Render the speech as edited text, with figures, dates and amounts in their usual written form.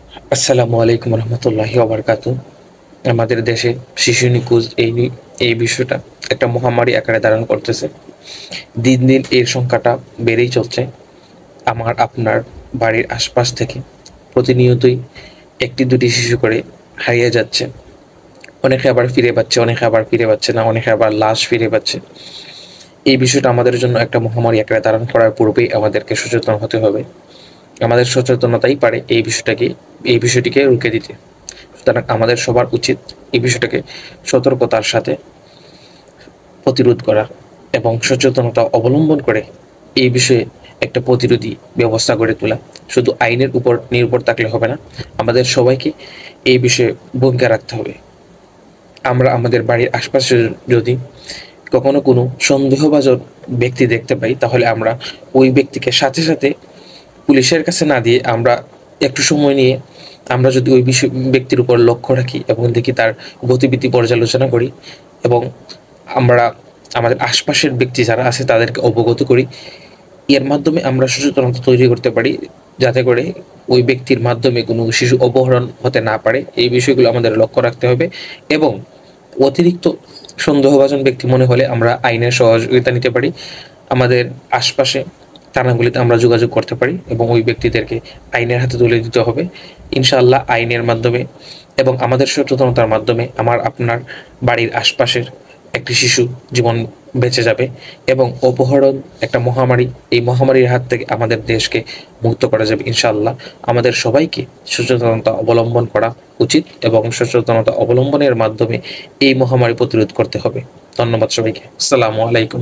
আসসালামু আলাইকুম রহমতুল্লাহি ওবারকাতু। আমাদের দেশে শিশু নিখোঁজ এই বিষয়টা একটা মহামারী আকারে ধারণ করতেছে। দিন দিন এর সংখ্যাটা বেড়েই চলছে। আমার আপনার বাড়ির আশপাশ থেকে প্রতিনিয়তই একটি দুটি শিশু করে হারিয়ে যাচ্ছে। অনেকে আবার ফিরে পাচ্ছে, অনেকে আবার ফিরে পাচ্ছে না, অনেকে আবার লাশ ফিরে পাচ্ছে। এই বিষয়টা আমাদের জন্য একটা মহামারী আকারে ধারণ করার পূর্বেই আমাদেরকে সচেতন হতে হবে। আমাদের সচেতনতাই পারে এই বিষয়টিকে রুখে দিতে। সুতরাং আমাদের সবার উচিত এই বিষয়টাকে সতর্কতার সাথে প্রতিরোধ করা এবং সচেতনতা অবলম্বন করে এই বিষয়ে একটা প্রতিরোধী ব্যবস্থা গড়ে তোলা। শুধু আইনের উপর নির্ভর থাকলে হবে না, আমাদের সবাইকে এই বিষয়ে ভূমিকা রাখতে হবে। আমরা আমাদের বাড়ির আশপাশে যদি কখনো কোনো সন্দেহভাজন ব্যক্তি দেখতে পাই, তাহলে আমরা ওই ব্যক্তিকে সাথে সাথে পুলিশের কাছে না দিয়ে আমরা একটু সময় নিয়ে আমরা যদি ওই ব্যক্তির উপর লক্ষ্য রাখি এবং দেখি তার গতিবিধি পর্যালোচনা করি এবং আমরা আমাদের আশপাশের ব্যক্তি যারা আছে তাদেরকে অবগত করি, এর মাধ্যমে আমরা সচেতনতা তৈরি করতে পারি, যাতে করে ওই ব্যক্তির মাধ্যমে কোনো শিশু অপহরণ হতে না পারে। এই বিষয়গুলো আমাদের লক্ষ্য রাখতে হবে এবং অতিরিক্ত সন্দেহভাজন ব্যক্তি মনে হলে আমরা আইনের সহযোগিতা নিতে পারি। আমাদের আশপাশে থানাগুলিতে আমরা যোগাযোগ করতে পারি এবং ওই ব্যক্তিদেরকে আইনের হাতে তুলে দিতে হবে। ইনশাআল্লাহ আইনের মাধ্যমে এবং আমাদের সচেতনতার মাধ্যমে আমার আপনার বাড়ির আশপাশের একটি শিশু জীবন বেঁচে যাবে এবং অপহরণ একটা মহামারী, এই মহামারীর হাত থেকে আমাদের দেশকে মুক্ত করা যাবে ইনশাআল্লাহ। আমাদের সবাইকে সচেতনতা অবলম্বন করা উচিত এবং সচেতনতা অবলম্বনের মাধ্যমে এই মহামারী প্রতিরোধ করতে হবে। ধন্যবাদ সবাইকে। আসসালামু আলাইকুম।